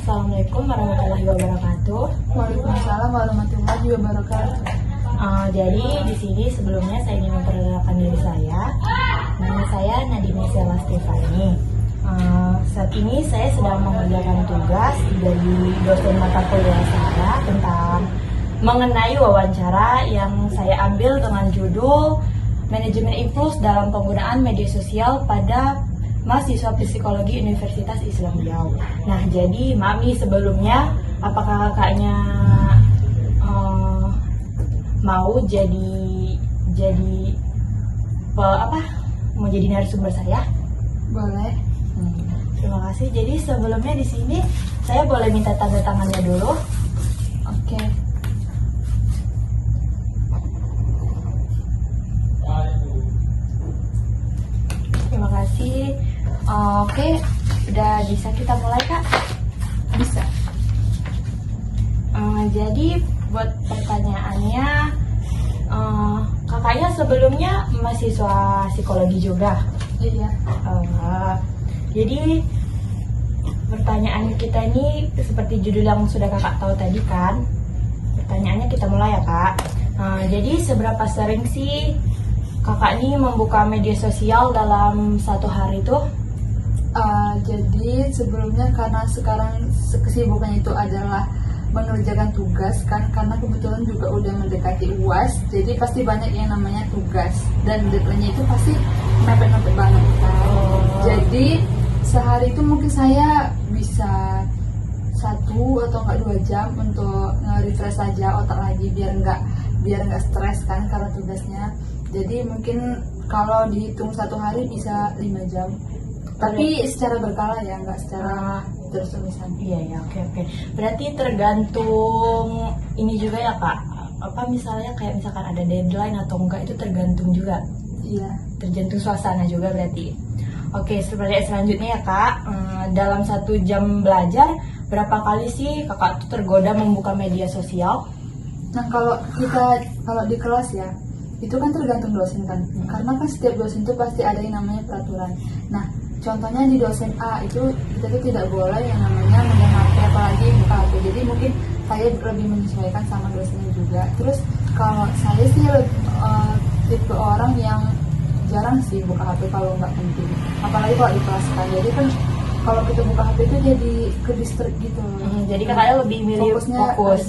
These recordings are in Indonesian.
Assalamualaikum warahmatullahi wabarakatuh. Waalaikumsalam warahmatullahi wabarakatuh. Jadi di sini sebelumnya saya ingin memperkenalkan diri saya. Nama saya Nadine Sela Stefani. Saat ini saya sedang mengerjakan tugas dari dosen mata kuliah saya tentang mengenai wawancara yang saya ambil dengan judul Manajemen Impuls dalam Penggunaan Media Sosial pada Mahasiswa Psikologi Universitas Islam Riau. Nah, jadi Mami sebelumnya, apakah kakaknya mau mau jadi narasumber saya? Boleh. Terima kasih. Jadi sebelumnya di sini saya boleh minta tanda tangannya dulu. Oke. Terima kasih. Oke, udah bisa kita mulai, Kak? Bisa. Jadi buat pertanyaannya, kakaknya sebelumnya mahasiswa psikologi juga. Iya. Jadi pertanyaan kita ini seperti judul yang sudah kakak tahu tadi kan. Pertanyaannya kita mulai ya, Kak. Jadi seberapa sering sih kakak ini membuka media sosial dalam satu hari itu? Jadi sebelumnya karena sekarang kesibukannya itu adalah mengerjakan tugas kan, karena kebetulan juga udah mendekati UAS, jadi pasti banyak yang namanya tugas dan deadline-nya itu pasti mepet-mepet banget kan. Jadi sehari itu mungkin saya bisa 1 atau enggak 2 jam untuk nge-refresh saja otak lagi biar enggak stres kan karena tugasnya. Jadi mungkin kalau dihitung satu hari bisa 5 jam. Tapi secara berkala ya, enggak secara terus-terusan. Iya, oke. Berarti tergantung ini juga ya, Kak. Misalnya misalkan ada deadline atau enggak, itu tergantung juga. Iya. Tergantung suasana juga berarti. Oke, selanjutnya ya, Kak. Dalam 1 jam belajar, berapa kali sih kakak tuh tergoda membuka media sosial? Nah, kalau di kelas ya, itu kan tergantung dosen kan. Karena kan setiap dosen itu pasti ada yang namanya peraturan. Nah, contohnya di dosen A itu kita tuh tidak boleh yang namanya megang HP apalagi buka HP. Jadi mungkin saya lebih menyesuaikan sama dosennya juga. Terus kalau saya sih tipe orang yang jarang sih buka HP kalau nggak penting. Apalagi kalau di kelas kan. Jadi kan kalau kita buka HP itu jadi ke distract gitu. Jadi kakaknya lebih milih fokus.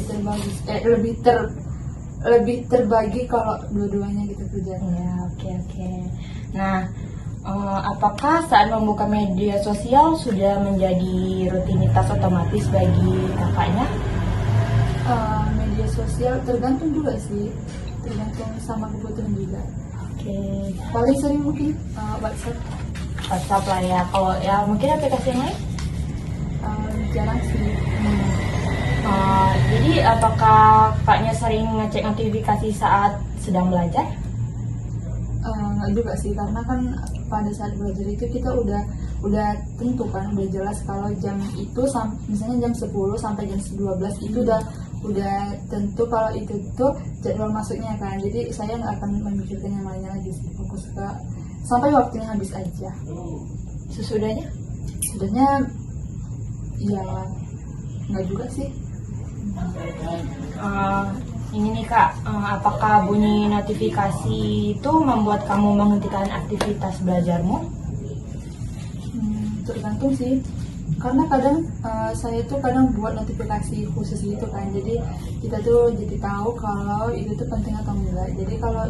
Lebih terbagi kalau dua-duanya gitu kerjanya. Ya, oke. Nah, apakah saat membuka media sosial sudah menjadi rutinitas otomatis bagi kakaknya? Media sosial tergantung juga sih, tergantung sama kebutuhan juga. Oke. Paling sering mungkin WhatsApp lah ya. Kalau ya mungkin aplikasi yang lain? Jarang sih. Jadi apakah kakaknya sering ngecek notifikasi saat sedang belajar? Nggak juga sih, karena kan pada saat belajar itu kita udah tentu kan, udah jelas kalau jam itu misalnya jam 10 sampai jam 12 itu udah tentu kalau itu tuh jadwal masuknya kan. Jadi saya nggak akan memikirkan yang lainnya lagi sih, fokus ke sampai waktunya habis aja. Sesudahnya ya nggak juga sih. Ini nih, Kak, apakah bunyi notifikasi itu membuat kamu menghentikan aktivitas belajarmu? Tergantung sih, karena kadang saya tuh kadang buat notifikasi khusus gitu kan, jadi kita tuh jadi tahu kalau itu tuh penting atau enggak. Jadi kalau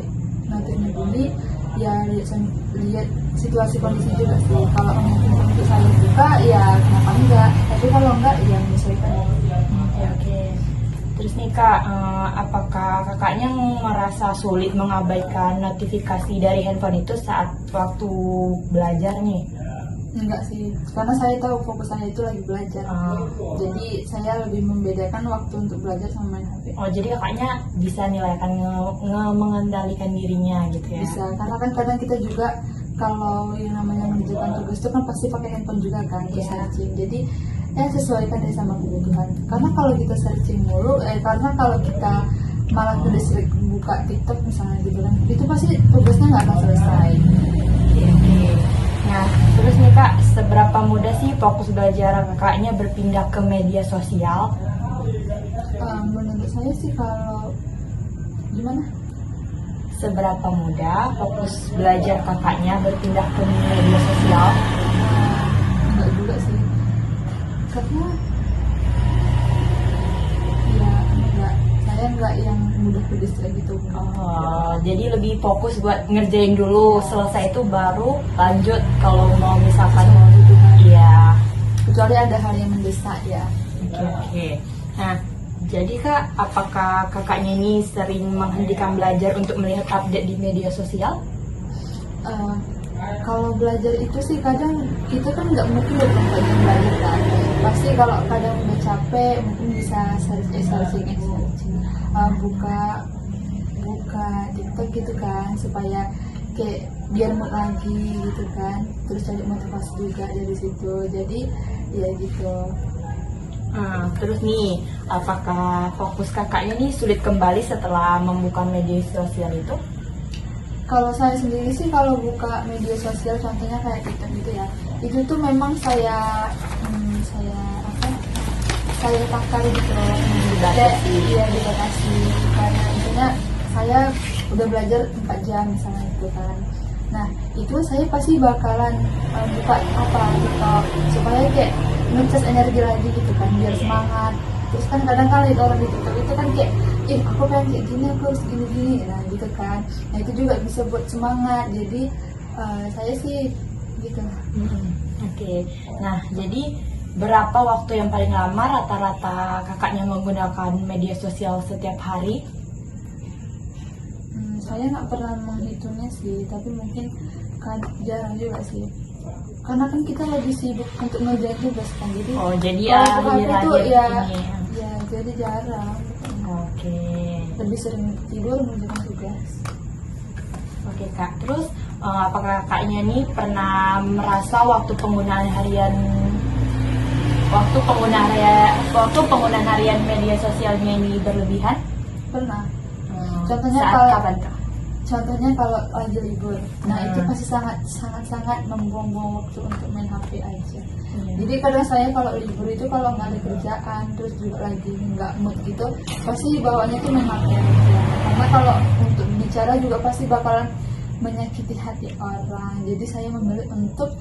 notifnya bunyi ya lihat situasi kondisi juga sih. Kalau mungkin untuk saya buka ya kenapa enggak, tapi kalau enggak ya menyesuaikan. Oke. Terus nih, Kak, apakah kakaknya merasa sulit mengabaikan notifikasi dari handphone itu saat waktu belajar nih? Enggak sih, karena saya tahu fokus saya itu lagi belajar. Jadi saya lebih membedakan waktu untuk belajar sama main HP. Jadi kakaknya bisa nilaikan mengendalikan dirinya gitu ya? Bisa, karena kan kadang kita juga kalau yang namanya mengerjakan tugas itu kan pasti pakai handphone juga kan, terus searching. Jadi sesuaikan deh sama kebutuhan. Karena kalau kita searching mulu, karena kalau kita malah udah sering buka TikTok misalnya gitu kan, itu pasti tugasnya nggak akan selesai. Oke. Nah, terus nih Kak, seberapa mudah sih fokus belajar kakaknya berpindah ke media sosial? Menurut saya sih kalau gimana? Seberapa mudah fokus belajar kakaknya berpindah ke media sosial? Enggak juga sih, karena ya enggak, saya enggak yang mudah ke distract gitu. Oh, jadi lebih fokus buat ngerjain dulu, selesai itu baru lanjut kalau mau misalkan Gitu kan. iya. Kecuali ada hal yang mendesak ya. Oke. Nah, jadi Kak, apakah kakaknya ini sering menghentikan belajar untuk melihat update di media sosial? Eh, Kalau belajar itu sih kadang kita kan nggak mungkin 24 jam belajar kan. Pasti kalau kadang udah capek mungkin bisa searching, buka TikTok gitu kan, supaya kayak biar mood lagi gitu kan, terus cari motivasi juga dari situ. Jadi ya gitu. Terus nih, apakah fokus kakaknya nih sulit kembali setelah membuka media sosial itu? Kalau saya sendiri sih kalau buka media sosial contohnya kayak TikTok gitu ya, itu tuh memang saya saya takar gitu loh. Dibatasi. Iya, dibatasi karena misalnya saya udah belajar 4 jam misalnya itu kan. Nah itu saya pasti bakalan buka TikTok supaya kayak ngecas energi lagi gitu kan, biar semangat. Terus kan kadang kali orang di TikTok itu kan kayak, aku pengen kayak gini, aku harus gini-gini, nah gitu kan. Nah itu juga bisa buat semangat. Jadi saya sih gitu. Oke. Nah, jadi berapa waktu yang paling lama rata-rata kakaknya menggunakan media sosial setiap hari? Saya nggak pernah menghitungnya sih, tapi mungkin kan jarang juga sih. Karena kan kita lagi sibuk untuk ngerjain tugas kan, jadi Oh, jadi kalau buka akhir-akhir itu ya, ini. ya jadi jarang. Oke. Lebih sering tidur mengerjakan tugas. Oke Kak, terus apakah kakaknya nih pernah merasa waktu penggunaan harian media sosialnya ini berlebihan? Pernah. Contohnya Saat kalau- kapan Kak? Contohnya kalau lagi libur, nah itu pasti sangat membuang-buang waktu untuk main HP aja. Jadi kadang saya kalau libur itu kalau nggak ada kerjaan, terus juga lagi nggak mood gitu, pasti bawaannya tuh main HP aja. Karena kalau untuk bicara juga pasti bakalan menyakiti hati orang. Jadi saya memilih untuk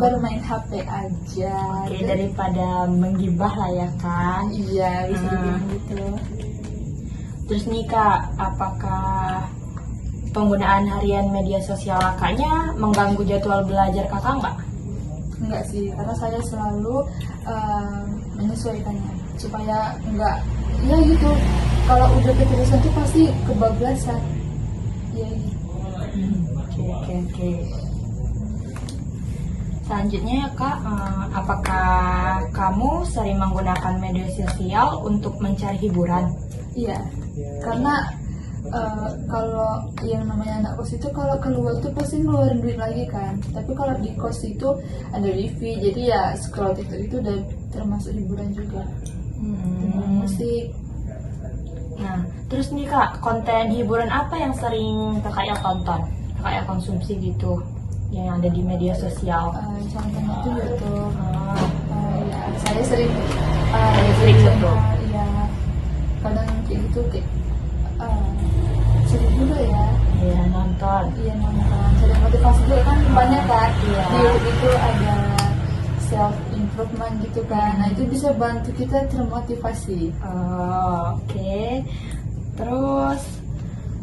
bermain HP aja. Oke, Jadi- daripada menggibah lah ya kan. Iya, bisa dibilang gitu. Terus nih Kak, apakah penggunaan harian media sosial kakaknya mengganggu jadwal belajar kakak nggak? Enggak sih, karena saya selalu menyesuaikannya supaya enggak, ya gitu. Kalau udah keterusan tuh pasti kebablasan. Ya gitu. Oke. Selanjutnya Kak, apakah kamu sering menggunakan media sosial untuk mencari hiburan? Iya, karena kalau yang namanya anak kos itu kalau keluar tuh pasti ngeluarin duit lagi kan. Tapi kalau di kos itu ada wifi, jadi ya scroll TikTok itu udah termasuk hiburan juga. Musik. Nah, terus nih Kak, konten hiburan apa yang sering kakaknya tonton? Kakaknya konsumsi gitu, yang ada di media sosial? Contohnya itu YouTube. Ya, saya sering sering YouTube. Iya, kadang kayak gitu kayak sering juga ya. Iya, nonton. Iya, nonton. Cari motivasi juga kan banyak kan. Iya. Di YouTube itu ada self improvement gitu kan. Nah itu bisa bantu kita termotivasi. Oke. Terus,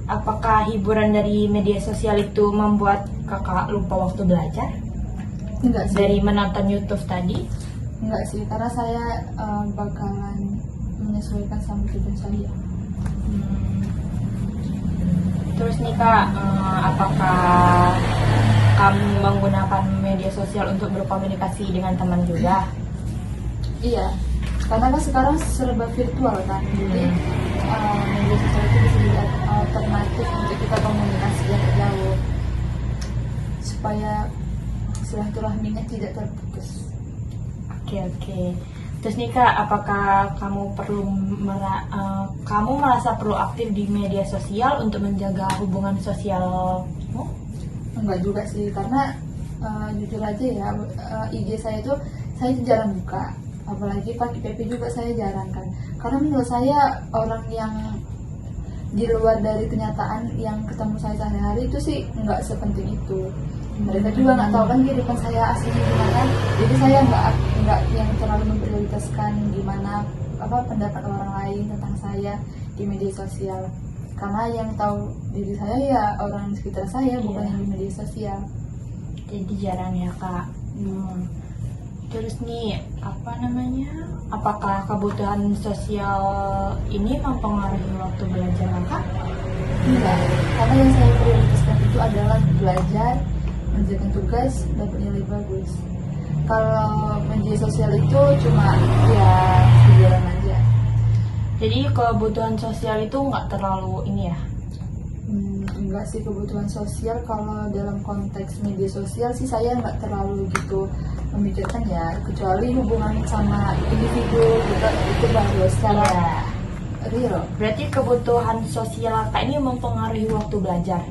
apakah hiburan dari media sosial itu membuat kakak lupa waktu belajar? Enggak sih. Dari menonton YouTube tadi? Enggak sih, karena saya bakalan menyesuaikan sama tujuan saya. Terus nih Kak, apakah kamu menggunakan media sosial untuk berkomunikasi dengan teman juga? Iya, karena kan sekarang serba virtual kan, jadi media sosial itu bisa jadi alternatif untuk kita komunikasi jarak jauh supaya silaturahminya tidak terputus. Oke. Terus nih Kak, apakah kamu merasa perlu aktif di media sosial untuk menjaga hubungan sosialmu? Enggak juga sih, karena jujur aja ya, IG saya tuh saya jarang buka, apalagi pakai PP juga saya jarang kan, karena menurut saya orang yang di luar dari kenyataan yang ketemu saya sehari-hari itu sih nggak sepenting itu. Mereka juga nggak tahu kan kehidupan saya aslinya gimana, jadi saya nggak yang terlalu memprioritaskan gimana pendapat orang lain tentang saya di media sosial, karena yang tahu diri saya ya orang sekitar saya, bukan yang di media sosial. Jadi jarang ya kak. Terus nih apakah kebutuhan sosial ini mempengaruhi waktu belajar kak? Enggak, karena yang saya prioritaskan itu adalah belajar, mengerjakan tugas, dapat nilai bagus. Kalau media sosial itu cuma ya hiburan aja. Jadi kebutuhan sosial itu nggak terlalu ini ya? Enggak sih, kebutuhan sosial kalau dalam konteks media sosial sih saya nggak terlalu gitu memikirkan ya, kecuali hubungan sama individu gitu, itu baru secara real. Berarti kebutuhan sosial kak ini mempengaruhi waktu belajar?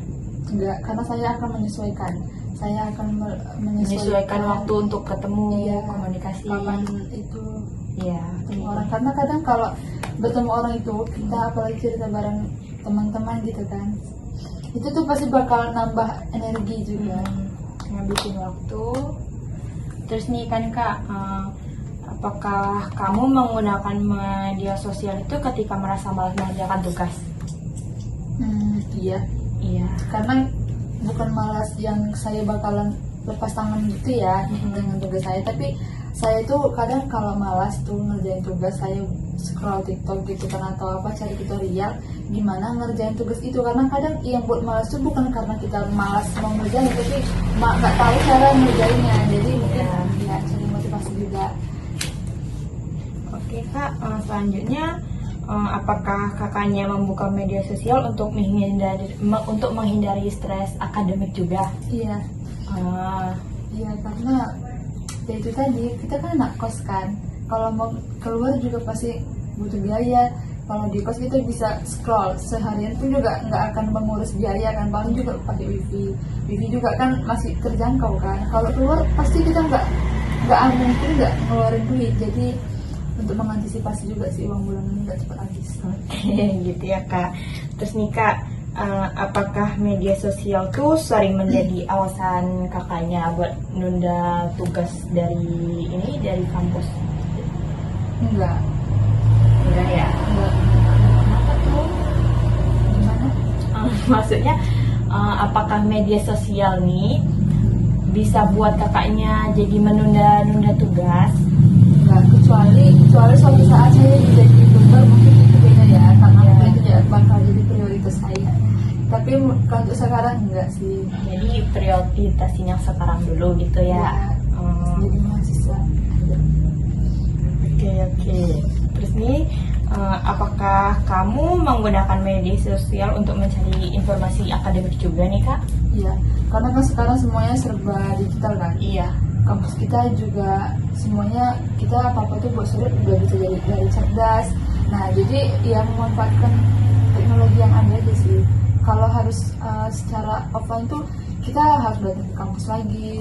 Enggak, karena saya akan menyesuaikan. Saya akan Menyesuaikan waktu untuk ketemu, iya, komunikasi. kapan itu Iya. ketemu orang, karena kadang kalau bertemu orang itu kita apalagi cerita bareng teman-teman gitu kan, itu tuh pasti bakal nambah energi juga. Ngabisin waktu. Terus nih kan kak, apakah kamu menggunakan media sosial itu ketika merasa malas mengerjakan tugas? Iya, Iya. karena bukan malas yang saya bakalan lepas tangan gitu ya dengan tugas saya, tapi saya tuh kadang kalau malas tuh ngerjain tugas, saya scroll TikTok gitu kan, atau cari tutorial gimana ngerjain tugas itu, karena kadang yang buat malas tuh bukan karena kita malas mau ngerjain, tapi nggak tahu cara ngerjainnya, jadi mungkin ya cari motivasi juga. Oke kak, selanjutnya apakah kakaknya membuka media sosial untuk menghindari stres akademik juga? Iya, iya, karena ya itu tadi, kita kan anak kos kan, kalau mau keluar juga pasti butuh biaya. Kalau di kos kita bisa scroll seharian pun juga nggak akan mengurus biaya kan, paling juga pakai wifi juga kan masih terjangkau kan. Kalau keluar pasti kita nggak mungkin nggak ngeluarin duit, jadi untuk mengantisipasi juga sih uang bulanan nggak cepat habis. Oke, gitu ya kak. Terus nih kak, apakah media sosial tuh sering menjadi alasan kakaknya buat nunda tugas dari kampus? Enggak Ya. enggak. Kenapa tuh? Gimana? Maksudnya apakah media sosial nih bisa buat kakaknya jadi menunda tugas? Enggak, kecuali suatu saat saya jadi youtuber, mungkin itu beda ya, karena mungkin itu ya bakal jadi prioritas saya. Tapi untuk sekarang enggak sih. Jadi prioritasin yang sekarang dulu gitu ya. Jadi mahasiswa. Oke. Terus nih, apakah kamu menggunakan media sosial untuk mencari informasi akademik juga nih kak? Iya, karena kan sekarang semuanya serba digital kan. Iya. Kampus kita juga semuanya, kita apa tuh buat surat udah bisa jadi dari cerdas. Nah, jadi ya memanfaatkan teknologi yang ada aja sih. Kalau harus secara offline tuh kita harus datang ke kampus lagi,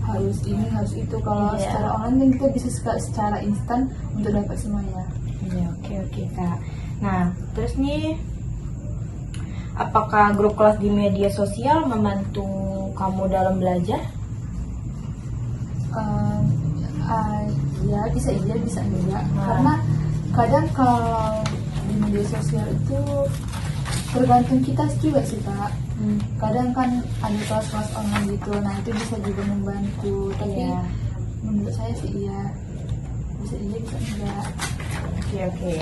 harus ini harus itu. Kalau secara online kan kita bisa secara instan untuk dapat semuanya. Iya, oke kak. Nah, terus nih, apakah grup kelas di media sosial membantu kamu dalam belajar? Ya bisa iya bisa enggak, karena kadang kalau di media sosial itu tergantung kita juga sih kak. Kadang kan ada kelas-kelas online gitu, nah itu bisa juga membantu, tapi menurut saya sih iya, bisa iya bisa enggak. Oke.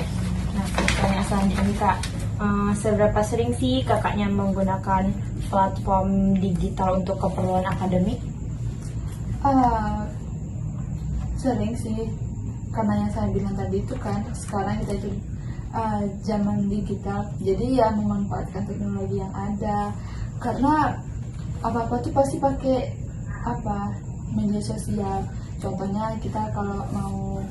Nah, pertanyaan selanjutnya kak, seberapa sering sih kakaknya menggunakan platform digital untuk keperluan akademik? Sering sih, karena yang saya bilang tadi itu kan sekarang kita itu zaman digital, jadi ya memanfaatkan teknologi yang ada, karena apa tuh pasti pakai media sosial. Contohnya kita kalau mau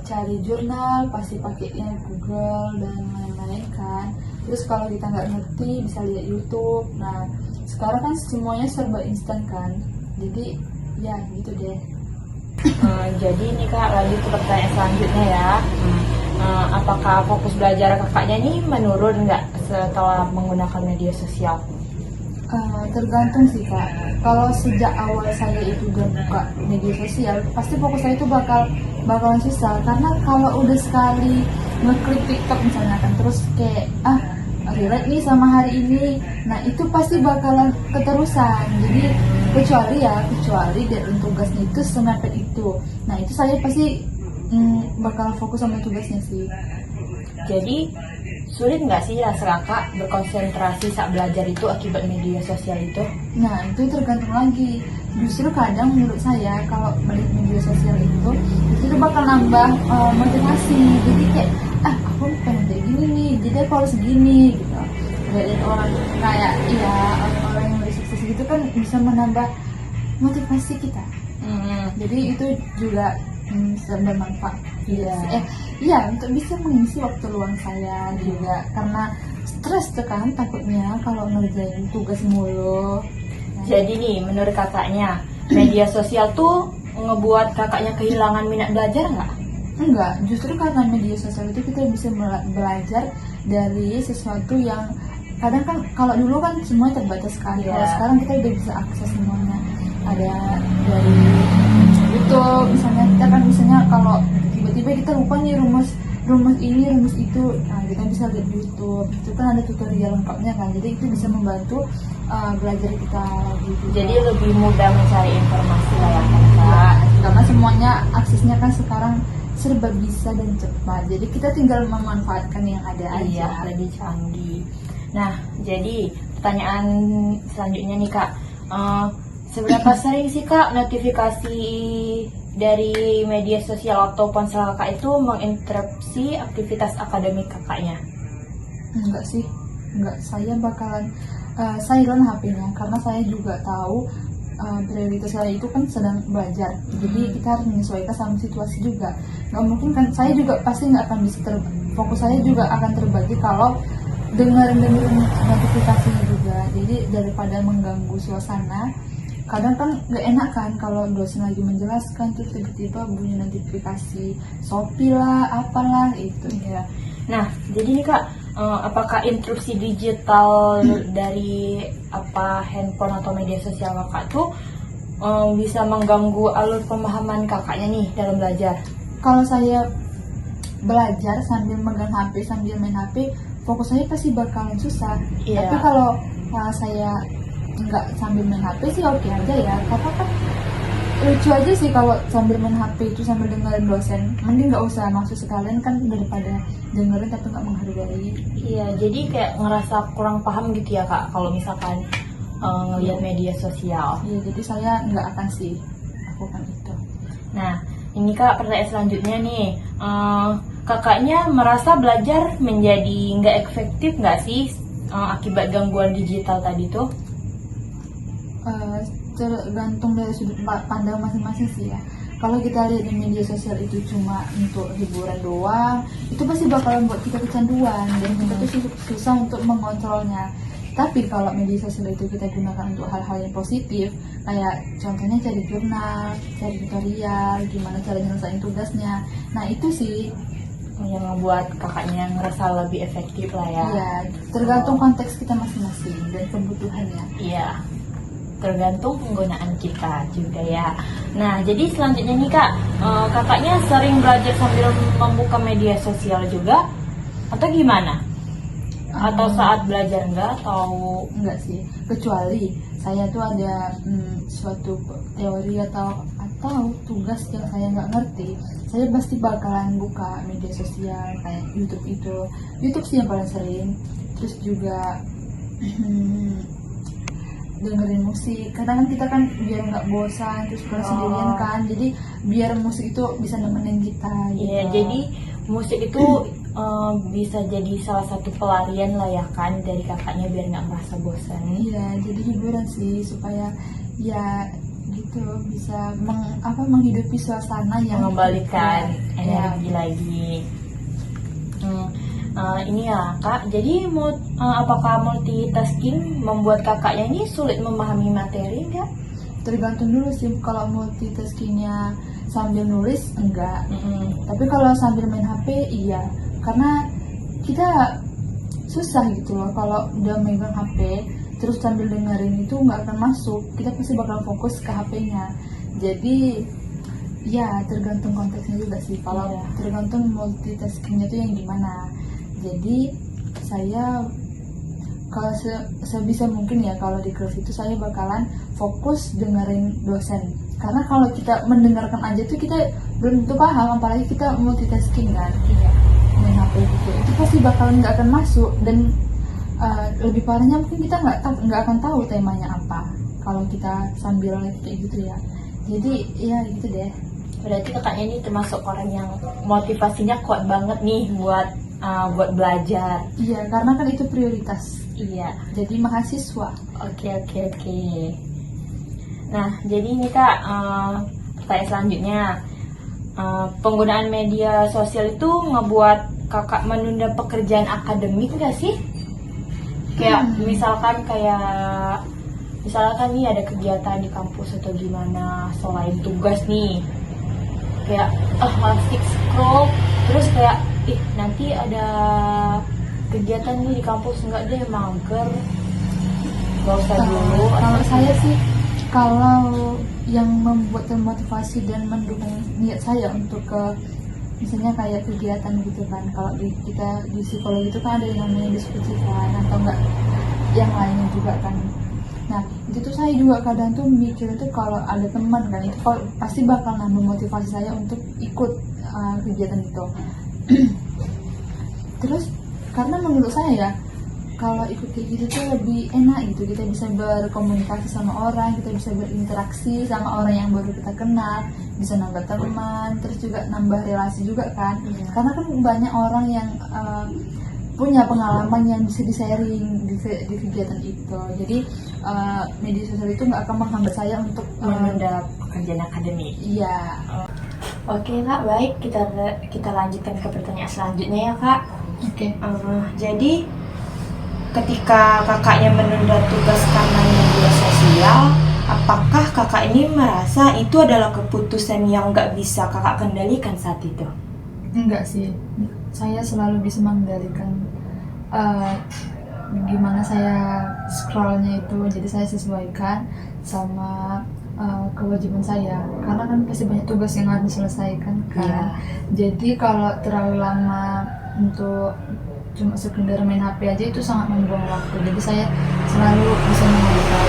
cari jurnal pasti pakainya Google dan lain-lain kan. Terus kalau kita nggak ngerti bisa lihat YouTube. Nah sekarang kan semuanya serba instan kan, Jadi ya gitu deh. Jadi nih kak, lanjut ke pertanyaan selanjutnya ya. Apakah fokus belajar kakaknya nih menurun nggak setelah menggunakan media sosial? Tergantung sih kak. Kalau sejak awal saya itu udah buka media sosial, pasti fokus saya itu bakalan susah. Karena kalau udah sekali ngeklik TikTok misalnya kan, terus kayak relate nih sama hari ini, nah itu pasti bakalan keterusan. Jadi kecuali deadline tugasnya itu semepet itu, nah itu saya pasti bakalan fokus sama tugasnya sih. Jadi sulit nggak sih rasa kakak berkonsentrasi saat belajar itu akibat media sosial itu? Nah itu tergantung lagi. Justru kadang menurut saya kalau melihat media sosial itu bakal nambah motivasi. Jadi kayak aku pengen kayak gini nih, jadi aku harus segini gitu. Dari orang kayak orang-orang yang udah sukses gitu kan bisa menambah motivasi kita. Jadi itu juga bermanfaat. Iya, untuk bisa mengisi waktu luang saya juga, karena stres kan takutnya kalau ngerjain tugas mulu. Jadi nih, menurut kakaknya, media sosial tuh ngebuat kakaknya kehilangan minat belajar nggak? Enggak, justru karena media sosial itu kita bisa belajar dari sesuatu yang kadang kan kalau dulu kan semua terbatas sekali. Kalau sekarang kita udah bisa akses semuanya. Ada dari YouTube, misalnya kita kan misalnya kalau tiba-tiba kita lupa nih rumus ini, rumus itu, nah kita bisa lihat di YouTube. Itu kan ada tutorial lengkapnya kan, jadi itu bisa membantu belajar kita gitu. Jadi lebih mudah mencari informasi lah ya kak. Karena semuanya aksesnya kan sekarang serba bisa dan cepat, jadi kita tinggal memanfaatkan yang ada aja. Lebih canggih. Nah, jadi pertanyaan selanjutnya nih kak, seberapa sering sih kak notifikasi dari media sosial atau ponsel kakak itu menginterupsi aktivitas akademik kakaknya? Enggak sih, saya bakalan silent HP-nya, karena saya juga tahu prioritas saya itu kan sedang belajar, jadi kita harus menyesuaikan sama situasi juga. Nggak mungkin kan, saya juga pasti nggak akan bisa fokus saya juga akan terbagi kalau dengerin notifikasinya juga. Jadi daripada mengganggu suasana, kadang kan nggak enak kan kalau dosen lagi menjelaskan terus tiba-tiba bunyi notifikasi Shopee lah, apalah itu ya. Nah, jadi nih kak, apakah interupsi digital dari handphone atau media sosial kakak tuh bisa mengganggu alur pemahaman kakaknya nih dalam belajar? Kalau saya belajar sambil megang HP, sambil main HP, fokus saya pasti bakalan susah. Tapi kalau saya nggak sambil main HP sih oke aja ya. Karena kan lucu aja sih kalau sambil main HP itu sambil dengerin dosen. Mending nggak usah masuk sekalian kan, daripada dengerin tapi nggak menghargai. Iya, jadi kayak ngerasa kurang paham gitu ya kak kalau misalkan ngelihat media sosial. Iya, jadi saya nggak akan sih lakukan itu. Nah, ini kak pertanyaan selanjutnya nih, kakaknya merasa belajar menjadi nggak efektif nggak sih akibat gangguan digital tadi tuh? Tergantung dari sudut pandang masing-masing sih ya. Kalau kita lihat di media sosial itu cuma untuk hiburan doang, itu pasti bakalan buat kita kecanduan dan kita tuh susah untuk mengontrolnya. Tapi kalau media sosial itu kita gunakan untuk hal-hal yang positif, kayak contohnya cari jurnal, cari tutorial, gimana cara nyelesain tugasnya, nah itu sih yang membuat kakaknya ngerasa lebih efektif lah ya. Iya, tergantung konteks kita masing-masing dan kebutuhannya. Iya, tergantung penggunaan kita juga ya. Nah, jadi selanjutnya nih kak, kakaknya sering belajar sambil membuka media sosial juga atau gimana? Atau saat belajar enggak sih, kecuali saya tuh ada suatu teori atau tugas yang saya nggak ngerti, saya pasti bakalan buka media sosial kayak YouTube sih yang paling sering. Terus juga dengerin musik, kadang kita kan biar nggak bosan terus kalau sendirian kan, jadi biar musik itu bisa nemenin kita gitu. Iya, jadi musik itu bisa jadi salah satu pelarian lah ya kan dari kakaknya biar nggak merasa bosan. Iya, jadi hiburan sih supaya ya gitu bisa menghidupi suasana yang mengembalikan energi lagi. Ini ya kak, jadi apakah multitasking membuat kakaknya ini sulit memahami materi enggak? tergantung dulu sih. Kalau multitaskingnya sambil nulis enggak, tapi kalau sambil main HP iya, karena kita susah gitu loh kalau udah megang HP terus sambil dengerin itu nggak akan masuk, kita pasti bakal fokus ke HP-nya. Jadi ya tergantung konteksnya juga sih, kalau tergantung multitaskingnya itu yang gimana. Jadi saya kalau sebisa mungkin ya kalau di kelas itu saya bakalan fokus dengerin dosen, karena kalau kita mendengarkan aja tuh kita belum tentu paham, apalagi kita multitasking kan, main HP gitu, itu pasti bakalan nggak akan masuk. Dan lebih parahnya mungkin kita nggak akan tahu temanya apa kalau kita sambil kayak gitu ya. Jadi ya gitu deh. Berarti kakaknya ini termasuk orang yang motivasinya kuat banget nih buat belajar. Iya, karena kan itu prioritas. Iya. Jadi mahasiswa. Oke. Nah, jadi ini Kak, pertanyaan selanjutnya, penggunaan media sosial itu ngebuat kakak menunda pekerjaan akademik nggak sih? Kayak misalkan nih ada kegiatan di kampus atau gimana selain tugas nih, kayak asik scroll terus kayak nanti ada kegiatan nih di kampus, enggak deh mager, gak usah dulu. Kalau saya sih, kalau yang membuat termotivasi dan mendukung niat saya untuk ke misalnya kayak kegiatan gitu kan, kalau kita di psikologi itu kan ada yang namanya diskusikan atau enggak yang lainnya juga kan. Nah itu tuh saya juga kadang tuh mikir tuh kalau ada teman kan, itu pasti bakal nambah motivasi saya untuk ikut kegiatan itu. Terus karena menurut saya ya, kalau ikut kayak gitu tuh lebih enak gitu, kita bisa berkomunikasi sama orang, kita bisa berinteraksi sama orang yang baru kita kenal, bisa nambah teman, terus juga nambah relasi juga kan. Karena kan banyak orang yang punya pengalaman yang bisa di-sharing di kegiatan itu. Jadi media sosial itu nggak akan menghambat saya untuk menunda pekerjaan akademik. Iya. Oke Kak, baik, kita lanjutkan ke pertanyaan selanjutnya ya Kak. Oke. Jadi ketika kakaknya menunda tugas karena media sosial, apakah kakak ini merasa itu adalah keputusan yang nggak bisa kakak kendalikan saat itu? Enggak sih, saya selalu bisa mengendalikan gimana saya scrollnya itu, jadi saya sesuaikan sama kewajiban saya, karena kan pasti banyak tugas yang harus diselesaikan kan. Jadi kalau terlalu lama untuk cuma sekedar main HP aja itu sangat membuang waktu, jadi saya selalu bisa mengendalikan.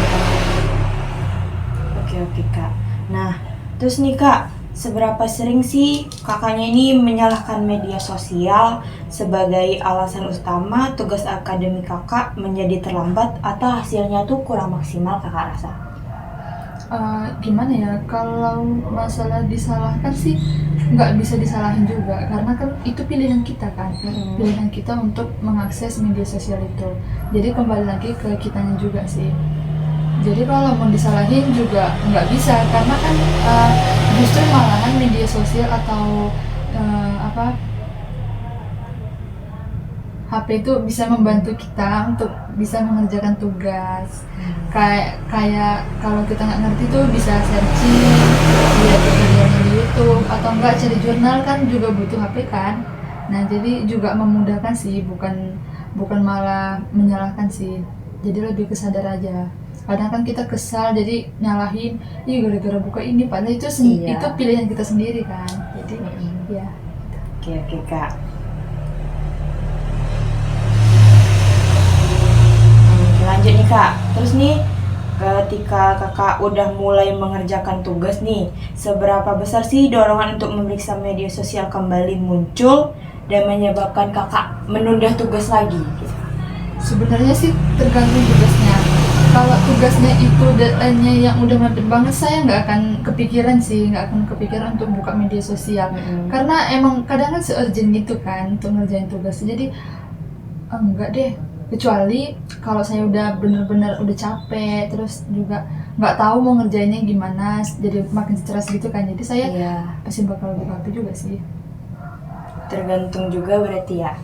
Oke Kak. Nah terus nih Kak, seberapa sering sih kakaknya ini menyalahkan media sosial sebagai alasan utama tugas akademik kakak menjadi terlambat atau hasilnya tuh kurang maksimal kakak rasa? Gimana ya, kalau masalah disalahkan sih nggak bisa disalahin juga, karena kan itu pilihan kita kan, pilihan kita untuk mengakses media sosial itu. Jadi kembali lagi ke kitanya juga sih. Jadi kalau mau disalahin juga nggak bisa, karena kan justru malahan media sosial atau HP itu bisa membantu kita untuk bisa mengerjakan tugas. Kayak kalau kita nggak ngerti tuh bisa searching, lihat tutorialnya di YouTube, atau enggak cari jurnal kan juga butuh HP kan. Nah jadi juga memudahkan sih, bukan malah menyalahkan sih. Jadi lebih kesadar aja. Kadang kan kita kesal jadi nyalahin, gara-gara buka ini, padahal itu itu pilihan kita sendiri kan. Jadi ya. Oke Kak. Lanjut nih Kak, terus nih ketika kakak udah mulai mengerjakan tugas nih, seberapa besar sih dorongan untuk memeriksa media sosial kembali muncul dan menyebabkan kakak menunda tugas lagi? Sebenarnya sih tergantung tugasnya. Kalau tugasnya itu deadline-nya yang udah mepet banget, saya nggak akan kepikiran untuk buka media sosial. Karena emang kadang kan se-urgent gitu kan untuk ngerjain tugas, jadi enggak deh. Kecuali kalau saya udah bener-bener udah capek, terus juga nggak tahu mau ngerjainnya gimana, jadi makin stres gitu kan. Jadi saya pasti bakal buka HP juga sih. Tergantung juga berarti ya?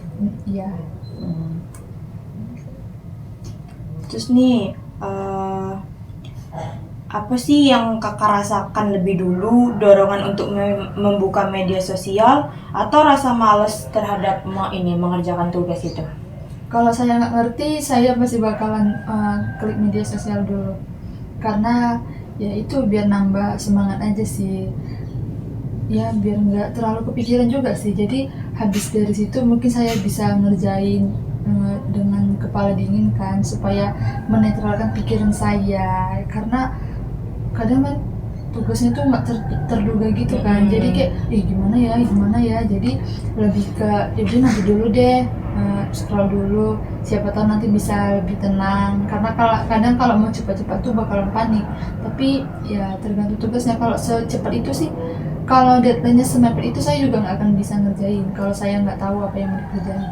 Iya. Terus nih, apa sih yang kakak rasakan lebih dulu, dorongan untuk membuka media sosial atau rasa males terhadap mengerjakan tugas itu? Kalau saya nggak ngerti, saya pasti bakalan klik media sosial dulu. Karena ya itu biar nambah semangat aja sih. Ya biar nggak terlalu kepikiran juga sih. Jadi habis dari situ mungkin saya bisa ngerjain dengan kepala dingin kan, supaya menetralkan pikiran saya. Karena kadang kan tugasnya tuh nggak terduga gitu kan, jadi kayak gimana ya, jadi lebih ke ya udah nanti dulu deh, scroll dulu, siapa tahu nanti bisa lebih tenang. Karena kadang kalau mau cepat-cepat tuh bakalan panik, tapi ya tergantung tugasnya. Kalau secepat itu sih, kalau deadline-nya semepet itu, saya juga nggak akan bisa ngerjain kalau saya nggak tahu apa yang mau dikerjain.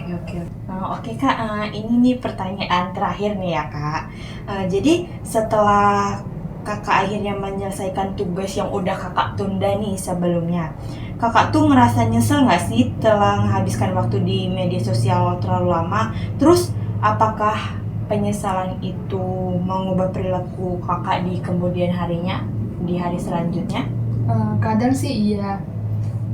Oke. Oke Kak, ini nih pertanyaan terakhir nih ya Kak. Jadi setelah kakak akhirnya menyelesaikan tugas yang udah kakak tunda nih sebelumnya, kakak tuh ngerasa nyesel nggak sih telah menghabiskan waktu di media sosial terlalu lama? Terus apakah penyesalan itu mengubah perilaku kakak di kemudian harinya, di hari selanjutnya? Kadang sih iya,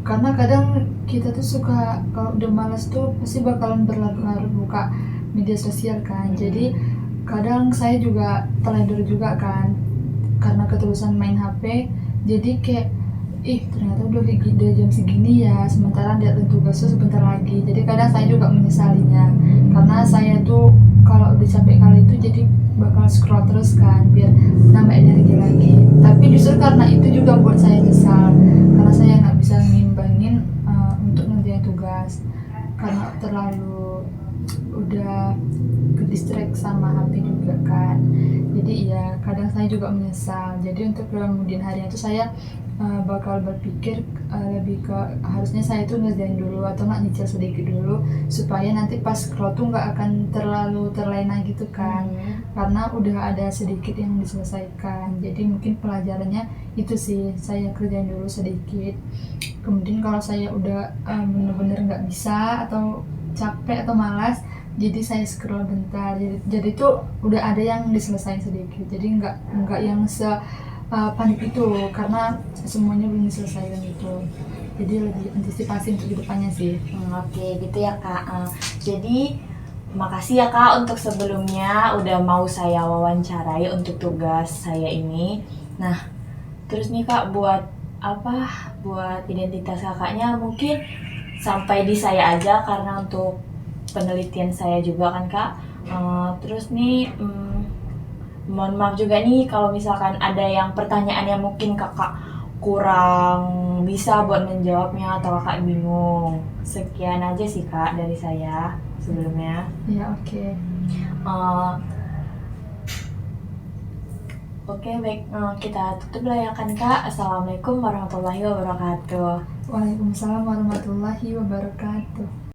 karena kadang kita tuh suka kalau udah malas tuh pasti bakalan berlarut-larut buka media sosial kan. Jadi kadang saya juga teledor juga kan, karena keterusan main HP. Jadi kayak ternyata udah jam segini ya, sementara deadline tugasnya sebentar lagi. Jadi kadang saya juga menyesalinya, karena saya tuh kalau udah capek kali itu jadi bakal scroll terus kan, biar nambah energi lagi. Tapi justru karena itu juga buat saya nyesal, karena saya nggak bisa ngimbangin untuk ngerjain tugas, karena terlalu udah ke distract sama HP juga kan. Jadi ya kadang saya juga menyesal. Jadi untuk kemudian hari itu saya bakal berpikir lebih ke harusnya saya tuh ngerjain dulu atau nggak nyicil sedikit dulu, supaya nanti pas scroll tuh nggak akan terlalu terlena gitu kan. Karena udah ada sedikit yang diselesaikan. Jadi mungkin pelajarannya itu sih, saya kerjain dulu sedikit, kemudian kalau saya udah bener-bener nggak bisa atau capek atau malas, jadi saya scroll bentar. Jadi tuh udah ada yang diselesaikan sedikit, jadi nggak yang panik itu karena semuanya belum diselesaikan itu. Jadi lebih antisipasi untuk kedepannya sih. Oke, gitu ya Kak. Jadi makasih ya Kak untuk sebelumnya udah mau saya wawancarai untuk tugas saya ini. Nah, terus nih Kak, buat identitas kakaknya mungkin sampai di saya aja, karena untuk penelitian saya juga kan Kak. Terus nih mohon maaf juga nih kalau misalkan ada yang pertanyaan yang mungkin kakak kurang bisa buat menjawabnya atau kakak bingung. Sekian aja sih Kak dari saya sebelumnya. Ya oke. Oke, baik, kita tutup lah ya kan Kak. Assalamualaikum warahmatullahi wabarakatuh. Waalaikumsalam warahmatullahi wabarakatuh.